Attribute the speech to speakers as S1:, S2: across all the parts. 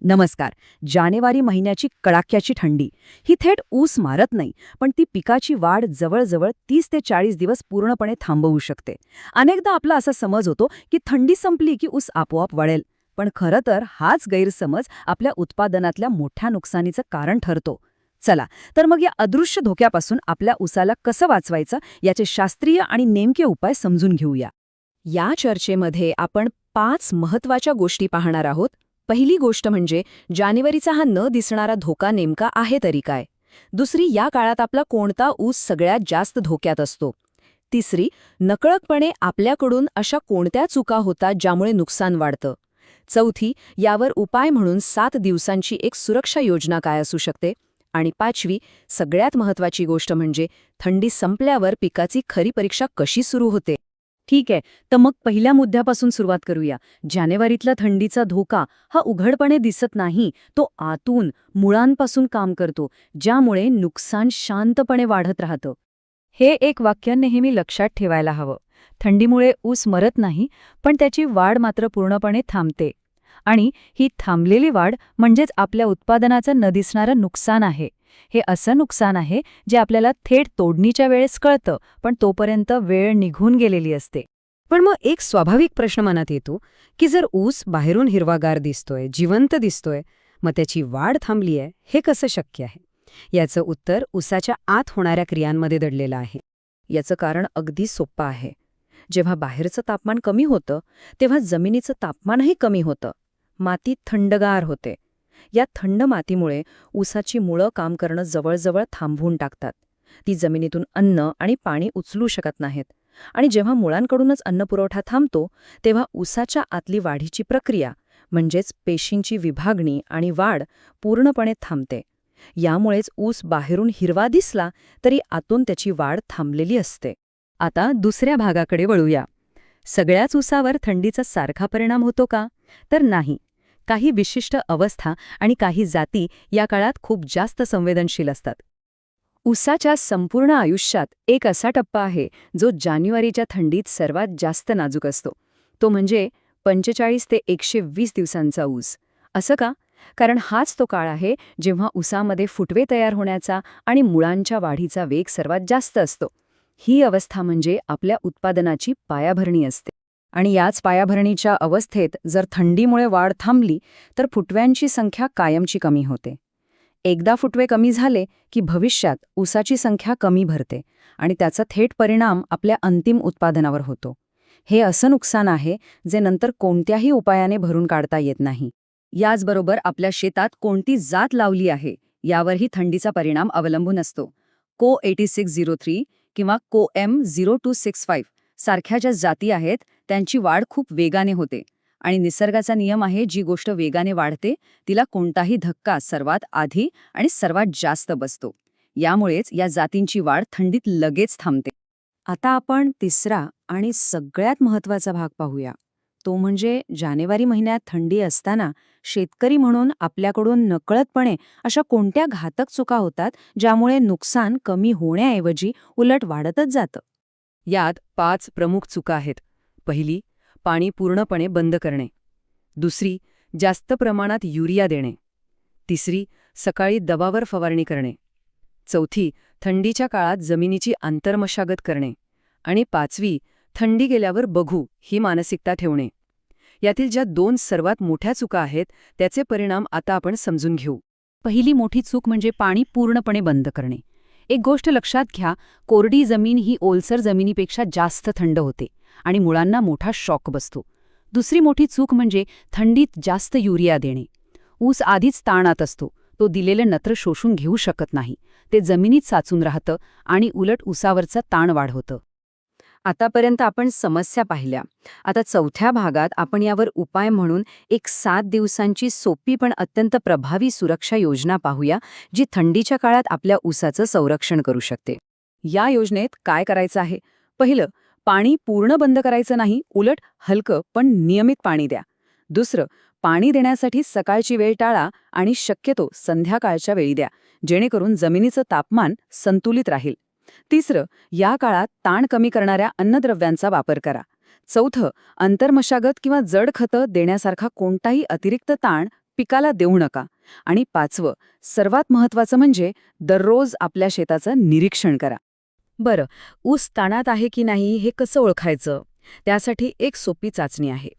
S1: नमस्कार. जानेवारी महिन्याची कडाक्याची थंडी ही थेट ऊस मारत नाही, पण ती पिकाची वाढ जवळजवळ 30 ते 40 दिवस पूर्णपणे थांबवू शकते. अनेकदा आपला असा समज होतो की थंडी संपली की ऊस आपोआप वाढेल, पण खरं तर हाच गैरसमज आपल्या उत्पादनातल्या मोठ्या नुकसानीचं कारण ठरतो. चला, तर मग या अदृश्य धोक्यापासून आपल्या ऊसाला कसं वाचवायचं याचे शास्त्रीय आणि नेमके उपाय समजून घेऊया. या चर्चेमध्ये आपण 5 महत्त्वाच्या गोष्टी पाहणार आहोत. पहिली गोष्ट म्हणजे जानेवारीचा हा न दिसणारा धोका नेमका आहे तरी काय. दुसरी, या काळात आपला कोणता ऊस सगळ्यात जास्त धोक्यात असतो. तिसरी, नकळतपणे आपल्याकडून अशा कोणत्या चुका होतात ज्यामुळे नुकसान वाढतं. चौथी, यावर उपाय म्हणून 7 दिवसांची एक सुरक्षा योजना काय असू शकते. आणि पाचवी, सगळ्यात महत्त्वाची गोष्ट म्हणजे थंडी संपल्यावर पिकाची खरी परीक्षा कशी सुरू होते. ठीक आहे, तर मग पहिल्या मुद्द्यापासून सुरुवात करूया. जानेवारीतला थंडीचा धोका हा उघडपणे दिसत नाही, तो आतून मुळांपासून काम करतो, ज्यामुळे नुकसान शांतपणे वाढत राहतं. हे एक वाक्य नेहमी लक्षात ठेवायला हवं. थंडीमुळे ऊस मरत नाही, पण त्याची वाढ मात्र पूर्णपणे थांबते. आणि ही थांबलेली वाढ म्हणजेच आपल्या उत्पादनाचं न दिसणारं नुकसान आहे. हे असं नुकसान आहे जे आपल्याला थेट तोडणीच्या वेळेस कळतं, पण तोपर्यंत वेळ निघून गेलेली असते. पण मग एक स्वाभाविक प्रश्न मनात येतो की जर ऊस बाहेरून हिरवागार दिसतोय, जिवंत दिसतोय, मग त्याची वाढ थांबली आहे, हे कसं शक्य आहे? याचं उत्तर ऊसाच्या आत होणाऱ्या क्रियांमध्ये दडलेलं आहे. याचं कारण अगदी सोपं आहे. जेव्हा बाहेरचं तापमान कमी होतं, तेव्हा जमिनीचं तापमानही कमी होतं. माती थंडगार होते. या थंड मातीमुळे ऊसाची मुळं काम करणं जवळजवळ थांबवून टाकतात. ती जमिनीतून अन्न आणि पाणी उचलू शकत नाहीत. आणि जेव्हा मुळांकडूनच अन्नपुरवठा थांबतो, तेव्हा ऊसाच्या आतली वाढीची प्रक्रिया म्हणजेच पेशींची विभागणी आणि वाढ पूर्णपणे थांबते. यामुळेच ऊस बाहेरून हिरवा दिसला तरी आतून त्याची वाढ थांबलेली असते. आता दुसऱ्या भागाकडे वळूया. सगळ्याच ऊसावर थंडीचा सारखा परिणाम होतो का? तर नाही. काही विशिष्ट अवस्था आणि काही जाती या काळात खूप जास्त संवेदनशील असतात. ऊसाच्या संपूर्ण आयुष्यात एक असा टप्पा आहे जो जानेवारीच्या थंडीत सर्वात जास्त नाजूक असतो. तो म्हणजे 45 ते 120 दिवसांचा ऊस. असं का? कारण हाच तो काळ आहे जेव्हा ऊसामध्ये फुटवे तयार होण्याचा आणि मुळांच्या वाढीचा वेग सर्वात जास्त असतो. ही अवस्था म्हणजे आपल्या उत्पादनाची पायाभरणी असते. आणि याच पायाभरणीच्या अवस्थेत जर थंडीमुळे वाढ थांबली तर फुटव्यांची संख्या कायमची कमी होते. एकदा फुटवे कमी झाले की भविष्यात ऊसाची संख्या कमी भरते आणि त्याचा थेट परिणाम आपल्या अंतिम उत्पादनावर होतो. हे असं नुकसान आहे जे नंतर कोणत्याही उपायाने भरून काढता येत नाही. याचबरोबर आपल्या शेतात कोणती जात लावली आहे यावरही थंडीचा परिणाम अवलंबून असतो. को 8603 किंवा को M0265 सारख्या ज्या जाती आहेत त्यांची वाढ खूप वेगाने होते. आणि निसर्गाचा नियम आहे, जी गोष्ट वेगाने वाढते तिला कोणताही धक्का सर्वात आधी आणि सर्वात जास्त बसतो. यामुळेच या जातींची वाढ थंडीत लगेच थांबते. आता आपण तिसरा आणि सगळ्यात महत्त्वाचा भाग पाहूया. तो म्हणजे जानेवारी महिन्यात थंडी असताना शेतकरी म्हणून आपल्याकडून नकळतपणे अशा कोणत्या घातक चुका होतात ज्यामुळे नुकसान कमी होण्याऐवजी उलट वाढतच जातं. यात 5 प्रमुख चुका आहेत. पहिली, पाणी पूर्णपणे बंद करणे. दुसरी, जास्त प्रमाणात युरिया देणे. तिसरी, सकाळी दबावर फवारणी करणे. चौथी, थंडीच्या काळात जमिनीची आंतरमशागत करणे. आणि पाचवी, थंडी गेल्यावर बघू ही मानसिकता ठेवणे. यातील ज्या 2 सर्वात मोठ्या चुका आहेत त्याचे परिणाम आता आपण समजून घेऊ. पहिली मोठी चूक म्हणजे पाणी पूर्णपणे बंद करणे. एक गोष्ट लक्षात घ्या, कोरडी जमीन ही ओलसर जमिनीपेक्षा जास्त थंड होते आणि मुळांना मोठा शॉक बसतो. दुसरी मोठी चूक म्हणजे थंडीत जास्त युरिया देणे. ऊस आधीच ताणात असतो, तो दिलेलं नत्र शोषून घेऊ शकत नाही. ते जमिनीत साचून राहतं आणि उलट ऊसावरचा ताण वाढवतं. आतापर्यंत आपण समस्या पाहिल्या. आता चौथ्या भागात आपण यावर उपाय म्हणून एक 7 दिवसांची सोपी पण अत्यंत प्रभावी सुरक्षा योजना पाहूया, जी थंडीच्या काळात आपल्या ऊसाचं संरक्षण करू शकते. या योजनेत काय करायचं आहे? पहिलं, पाणी पूर्ण बंद करायचं नाही, उलट हलकं पण नियमित पाणी द्या. दुसरं, पाणी देण्यासाठी सकाळची वेळ टाळा आणि शक्यतो संध्याकाळच्या वेळी द्या, जेणेकरून जमिनीचं तापमान संतुलित राहील. तिसरं, या काळात ताण कमी करणाऱ्या अन्नद्रव्यांचा वापर करा. चौथं, आंतरमशागत किंवा जड खतं देण्यासारखा कोणताही अतिरिक्त ताण पिकाला देऊ नका. आणि 5वं, सर्वात महत्त्वाचं म्हणजे दररोज आपल्या शेताचं निरीक्षण करा. बरं, ऊस ताणात आहे की नाही हे कसं ओळखायचं? त्यासाठी एक सोपी चाचणी आहे.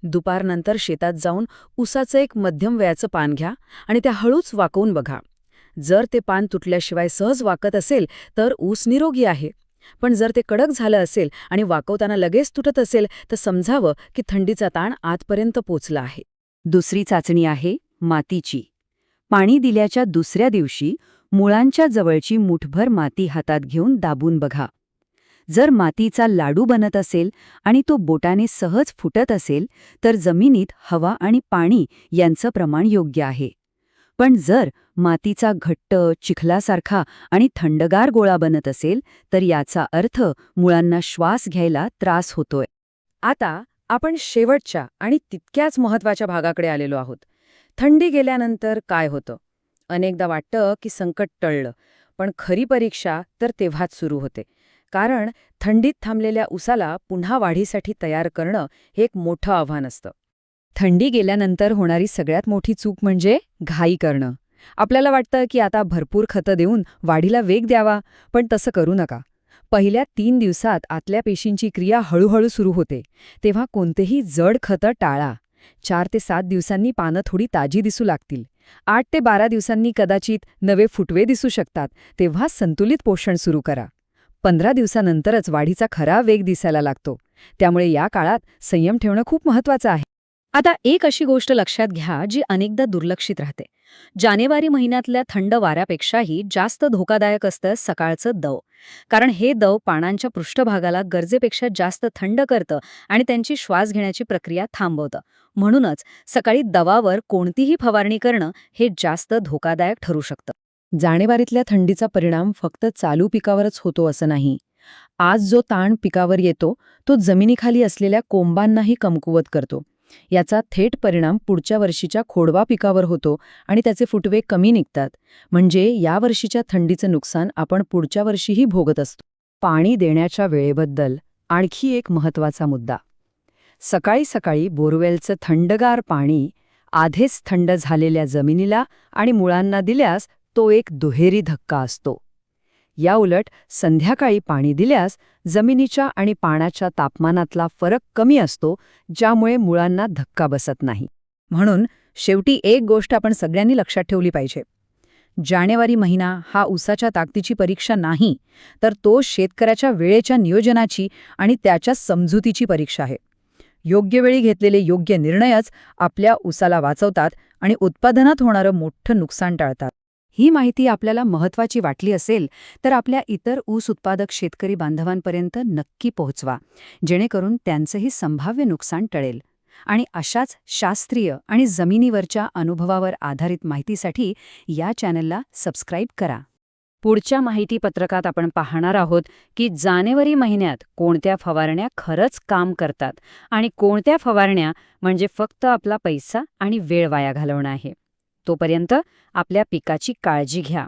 S1: दुपारनंतर शेतात जाऊन ऊसाचं एक मध्यम वयाचं पान घ्या आणि त्या हळूच वाकवून बघा. जर ते पान तुटल्याशिवाय सहज वाकत असेल तर ऊस निरोगी आहे. पण जर ते कडक झालं असेल आणि वाकवताना लगेच तुटत असेल तर समजावं की थंडीचा ताण आतपर्यंत पोचला आहे. दुसरी चाचणी आहे मातीची. पाणी दिल्याच्या दुसऱ्या दिवशी मुळांच्या जवळची मुठभर माती हातात घेऊन दाबून बघा. जर मातीचा लाडू बनत असेल आणि तो बोटाने सहज फुटत असेल तर जमिनीत हवा आणि पाणी यांचं प्रमाण योग्य आहे. पण जर मातीचा घट्ट, चिखलासारखा आणि थंडगार गोळा बनत असेल तर याचा अर्थ मुळांना श्वास घ्यायला त्रास होतोय. आता आपण शेवटच्या आणि तितक्याच महत्त्वाच्या भागाकडे आलेलो आहोत. थंडी गेल्यानंतर काय होतं? अनेकदा वाटतं की संकट टळलं, पण खरी परीक्षा तर तेव्हाच सुरू होते. कारण थंडीत थांबलेल्या ऊसाला पुन्हा वाढीसाठी तयार करणं हे एक मोठं आव्हान असतं. थंडी गेल्यानंतर होणारी सगळ्यात मोठी चूक म्हणजे घाई करणं. आपल्याला वाटतं की आता भरपूर खतं देऊन वाढीला वेग द्यावा, पण तसं करू नका. पहिल्या 3 दिवसात आतल्या पेशींची क्रिया हळूहळू सुरू होते, तेव्हा कोणतेही जड खतं टाळा. 4 ते 7 दिवसांनी पानं थोडी ताजी दिसू लागतील. 8 ते 12 दिवसांनी कदाचित नवे फुटवे दिसू शकतात, तेव्हा संतुलित पोषण सुरू करा. 15 दिवसानंतरच वाढीचा खरा वेग दिसायला लागतो. त्यामुळे या काळात संयम ठेवणं खूप महत्त्वाचं आहे. आता एक अशी गोष्ट लक्षात घ्या जी अनेकदा दुर्लक्षित राहते. जानेवारी महिन्यातल्या थंड वाऱ्यापेक्षाही जास्त धोकादायक असतं सकाळचं दव. कारण हे दव पानांच्या पृष्ठभागाला गरजेपेक्षा जास्त थंड करतं आणि त्यांची श्वास घेण्याची प्रक्रिया थांबवतं. म्हणूनच सकाळी दवावर कोणतीही फवारणी करणं हे जास्त धोकादायक ठरू शकतं. जानेवारीतल्या थंडीचा परिणाम फक्त चालू पिकावरच होतो असं नाही. आज जो ताण पिकावर येतो तो जमिनीखाली असलेल्या कोंबांनाही कमकुवत करतो. याचा थेट परिणाम पुढच्या वर्षीच्या खोडवा पिकावर होतो आणि त्याचे फुटवे कमी निघतात. म्हणजे या वर्षीच्या थंडीचं नुकसान आपण पुढच्या वर्षीही भोगत असतो. पाणी देण्याच्या वेळेबद्दल आणखी एक महत्त्वाचा मुद्दा. सकाळी सकाळी बोरवेलचं थंडगार पाणी आधीच थंड झालेल्या जमिनीला आणि मुळांना दिल्यास तो एक दुहेरी धक्का असतो. याउलट संध्याकाळी पाणी दिल्यास जमिनीच्या आणि पाण्याच्या तापमानातला फरक कमी असतो, ज्यामुळे मुळांना धक्का बसत नाही. म्हणून शेवटी एक गोष्ट आपण सगळ्यांनी लक्षात ठेवली पाहिजे. जानेवारी महिना हा ऊसाच्या ताकदीची परीक्षा नाही, तर तो शेतकऱ्याच्या वेळेच्या नियोजनाची आणि त्याच्या समजुतीची परीक्षा आहे. योग्य वेळी घेतलेले योग्य निर्णयच आपल्या ऊसाला वाचवतात आणि उत्पादनात होणारं मोठं नुकसान टाळतात. ही माहिती आपल्याला महत्त्वाची वाटली असेल तर आपल्या इतर ऊस उत्पादक शेतकरी बांधवांपर्यंत नक्की पोहोचवा, जेणेकरून त्यांचंही संभाव्य नुकसान टळेल. आणि अशाच शास्त्रीय आणि जमिनीवरच्या अनुभवावर आधारित माहितीसाठी या चॅनलला सबस्क्राईब करा. पुढच्या माहितीपत्रकात आपण पाहणार आहोत की जानेवारी महिन्यात कोणत्या फवारण्या खरंच काम करतात आणि कोणत्या फवारण्या म्हणजे फक्त आपला पैसा आणि वेळ वाया घालवणं आहे. तोपर्यंत आपल्या पिकाची काळजी घ्या.